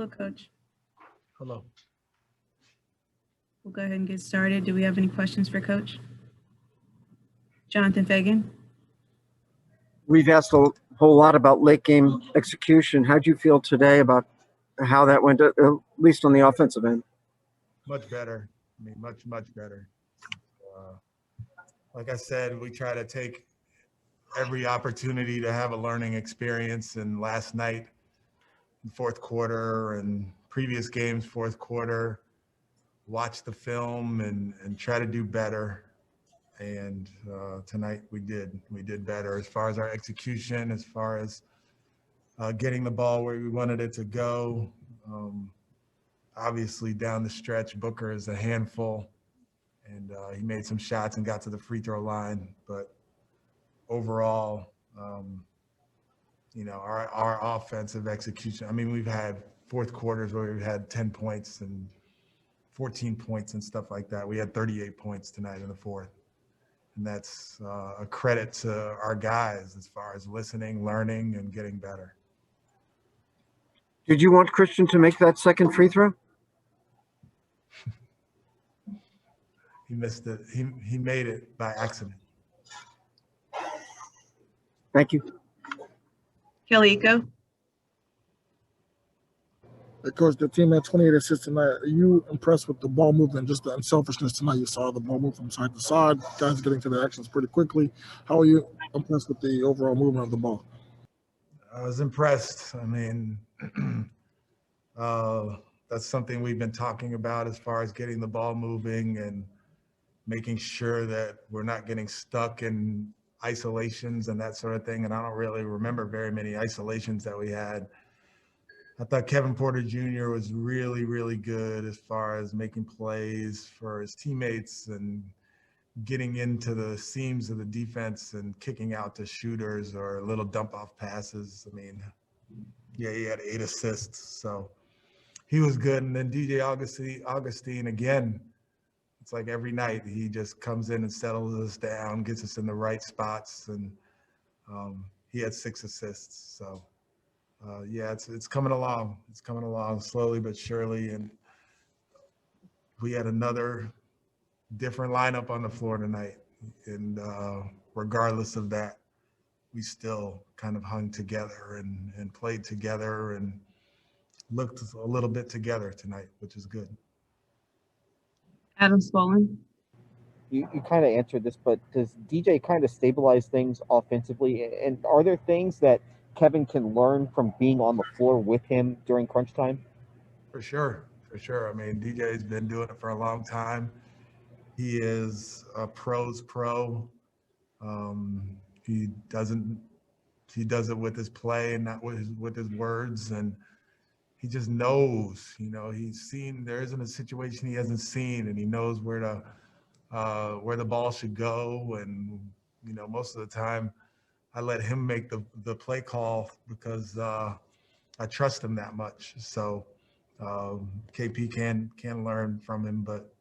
Hello, Coach. Hello. We'll go ahead and get started. Do we have any questions for Coach? Jonathan Fagan. We've asked a whole lot about late game execution. How do you feel today about how that went, at least on the offensive end? Much better. I mean, much better. Like I said, we try to take every opportunity to have a learning experience. And last night, fourth quarter, and previous games, fourth quarter, watch the film and try to do better. And tonight we did better as far as our execution, as far as getting the ball where we wanted it to go. Obviously down the stretch, Booker is a handful, and he made some shots and got to the free throw line. But overall, our offensive execution, I mean, we've had fourth quarters where we've had 10 points and 14 points and stuff like that. We had 38 points tonight in the fourth. And that's a credit to our guys as far as listening, learning, and getting better. Did you want Christian to make that second free throw? He missed it. He made it by accident. Thank you. Kelly Iko. Coach, the team had 28 assists tonight. Are you impressed with the ball movement, just the unselfishness tonight? You saw the ball move from side to side, guys getting to their actions pretty quickly. How are you impressed with the overall movement of the ball? I was impressed. I mean, that's something we've been talking about as far as getting the ball moving and making sure that we're not getting stuck in isolations and that sort of thing. And I don't really remember very many isolations that we had. I thought Kevin Porter Jr. was really, really good as far as making plays for his teammates and getting into the seams of the defense and kicking out to shooters or little dump off passes. I mean, yeah, he had 8 assists, so he was good. And then DJ Augustin again, it's like every night he just comes in and settles us down, gets us in the right spots, and he had 6 assists. So yeah, it's coming along. It's coming along slowly but surely, and we had another different lineup on the floor tonight. And regardless of that, we still kind of hung together and played together and looked a little bit together tonight, which is good. Adam Spolin. You kind of answered this, but does DJ kind of stabilize things offensively? And are there things that Kevin can learn from being on the floor with him during crunch time? For sure. I mean, DJ's been doing it for a long time. He is a pro's pro. He does it with his play and not with his words, and he just knows. There isn't a situation he hasn't seen, and he knows where the ball should go. And most of the time, I let him make the play call because I trust him that much. So KP can learn from him, but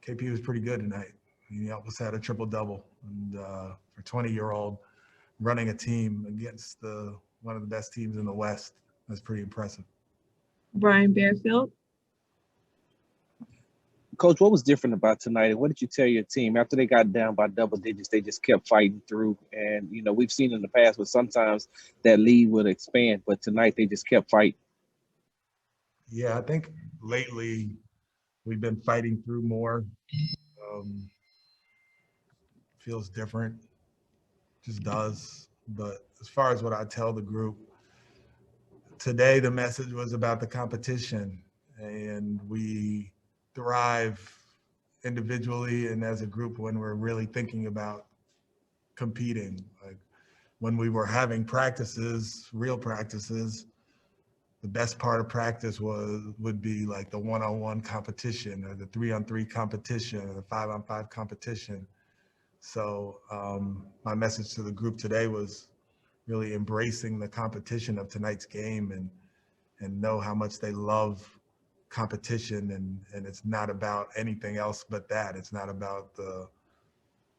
KP was pretty good tonight. He almost had a triple-double, and for 20-year-old running a team against one of the best teams in the West, that's pretty impressive. Brian Bearfield. Coach, what was different about tonight, and what did you tell your team after they got down by double digits? They just kept fighting through, and we've seen in the past, but sometimes that lead would expand, but tonight they just kept fighting. Yeah, I think lately we've been fighting through more. Feels different, just does. But as far as what I tell the group, today the message was about the competition, and we thrive individually and as a group when we're really thinking about competing. Like when we were having practices, real practices, the best part of practice would be like the 1-on-1 competition or the 3-on-3 competition or the 5-on-5 competition. So my message to the group today was really embracing the competition of tonight's game and know how much they love competition, and it's not about anything else but that. It's not about the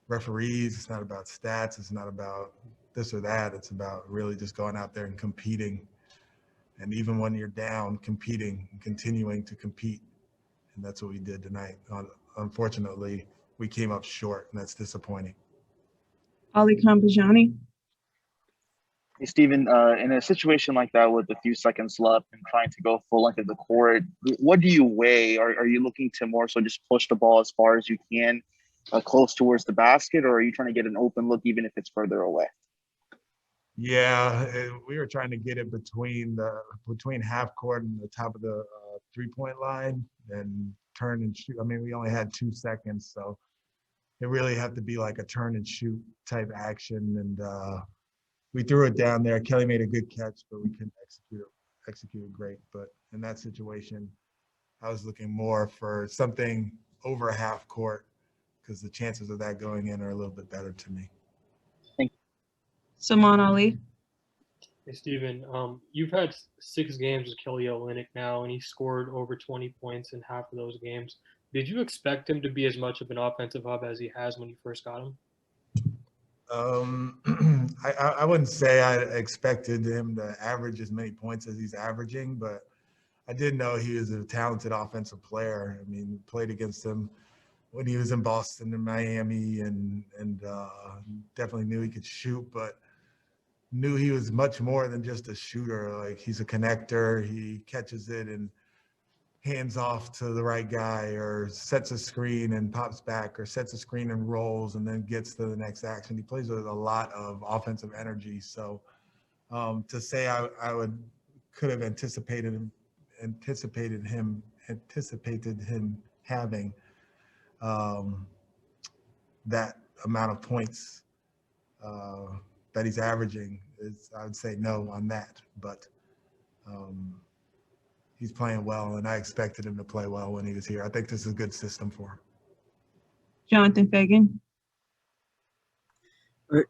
referees, it's not about stats, it's not about this or that. It's about really just going out there and competing And even when you're down, competing, continuing to compete. And that's what we did tonight. Unfortunately, we came up short, and that's disappointing. Ollie Kampajani. Hey, Stephen, in a situation like that with a few seconds left and trying to go full length of the court, what do you weigh? Are you looking to more so just push the ball as far as you can, close towards the basket, or are you trying to get an open look even if it's further away? Yeah, we were trying to get it between half court and the top of the 3-point line and turn and shoot. I mean, we only had 2 seconds, so it really had to be like a turn and shoot type action. And we threw it down there. Kelly made a good catch, but we couldn't execute it great. But in that situation, I was looking more for something over half court because the chances of that going in are a little bit better to me. Saman Ali. Hey, Steven, you've had 6 games with Kelly Olynyk now, and he scored over 20 points in half of those games. Did you expect him to be as much of an offensive hub as he has when you first got him? I wouldn't say I expected him to average as many points as he's averaging, but I did know he was a talented offensive player. I mean, played against him when he was in Boston and Miami, and definitely knew he could shoot, but knew he was much more than just a shooter. Like, he's a connector. He catches it and hands off to the right guy, or sets a screen and pops back, or sets a screen and rolls and then gets to the next action. He plays with a lot of offensive energy. So to say I could have anticipated him having that amount of points that he's averaging I would say no on that, but he's playing well, and I expected him to play well when he was here. I think this is a good system for him. Jonathan Fagan.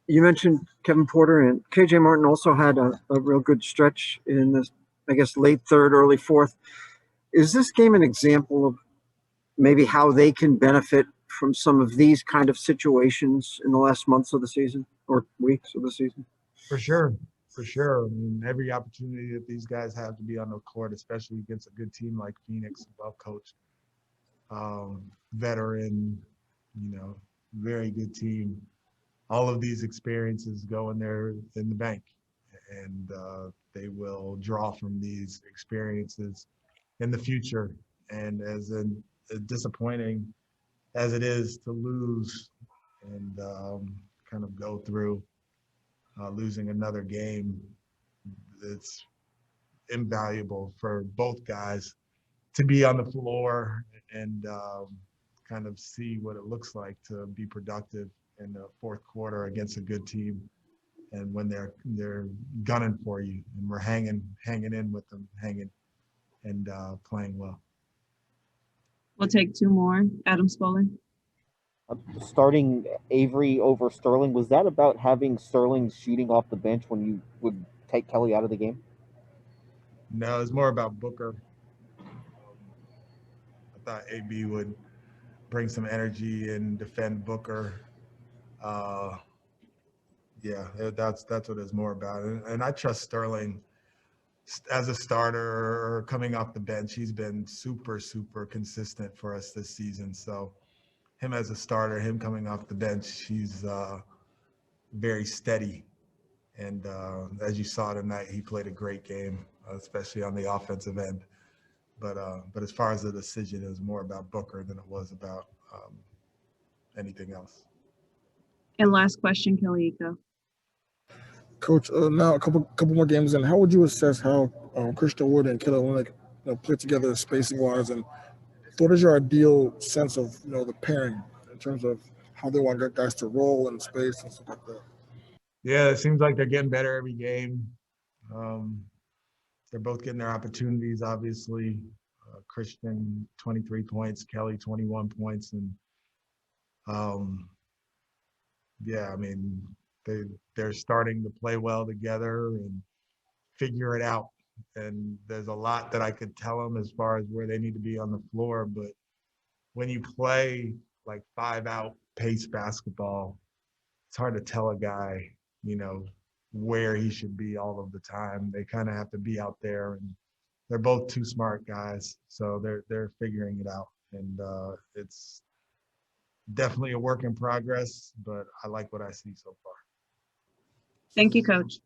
You mentioned Kevin Porter, and KJ Martin also had a real good stretch in this, I guess, late third, early fourth. Is this game an example of maybe how they can benefit from some of these kind of situations in the last months of the season or weeks of the season? For sure. I mean, every opportunity that these guys have to be on the court, especially against a good team like Phoenix, well-coached, veteran, very good team. All of these experiences go in there in the bank, and they will draw from these experiences in the future. And as disappointing as it is to lose and kind of go through losing another game, it's invaluable for both guys to be on the floor and kind of see what it looks like to be productive in the fourth quarter against a good team, and when they're gunning for you and we're hanging in with them, and playing well. We'll take 2 more. Adam Spollen. Starting Avery over Sterling, was that about having Sterling shooting off the bench when you would take Kelly out of the game? No, it's more about Booker. I thought AB would bring some energy and defend Booker. Yeah, that's what it's more about. And I trust Sterling as a starter or coming off the bench. He's been super, super consistent for us this season. So him as a starter, him coming off the bench, he's very steady. And as you saw tonight, he played a great game, especially on the offensive end. But as far as the decision, it was more about Booker than it was about anything else. And last question, Kelly Iko. Coach, now a couple more games in. How would you assess how Christian Wood and Kelly Olynyk play together spacing wise, and what is your ideal sense of the pairing in terms of how they want guys to roll in space and stuff like that? Yeah, it seems like they're getting better every game. They're both getting their opportunities, obviously. Christian, 23 points, Kelly, 21 points. And yeah, I mean, they're starting to play well together and figure it out. And there's a lot that I could tell them as far as where they need to be on the floor. But when you play like 5-out pace basketball, it's hard to tell a guy, where he should be all of the time. They kind of have to be out there, and they're both too smart guys, so they're figuring it out. And it's definitely a work in progress, but I like what I see so far. Thank you, Coach.